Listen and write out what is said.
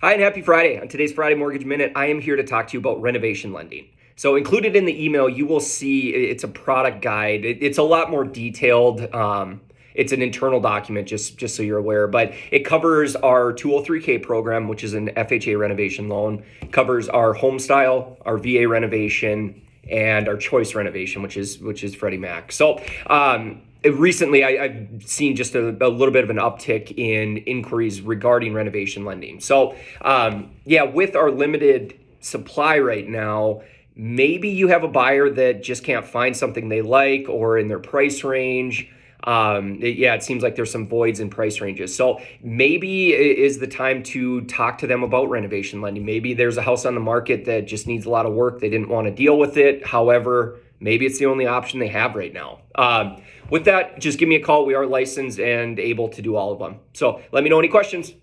Hi, and happy Friday. On today's Friday Mortgage Minute, I am here to talk to you about renovation lending. So, included in the email, you will see it's a product guide. It's a lot more detailed. It's an internal document, just so you're aware, but it covers our 203K program, which is an FHA renovation loan. It covers our home style, our VA renovation, and our choice renovation, which is Freddie Mac. So, recently, I've seen just a little bit of an uptick in inquiries regarding renovation lending. So, with our limited supply right now, maybe you have a buyer that just can't find something they like or in their price range. It seems like there's some voids in price ranges. So maybe is the time to talk to them about renovation lending. Maybe there's a house on the market that just needs a lot of work. They didn't want to deal with it. However, maybe it's the only option they have right now. With that, just give me a call. We are licensed and able to do all of them. So let me know any questions.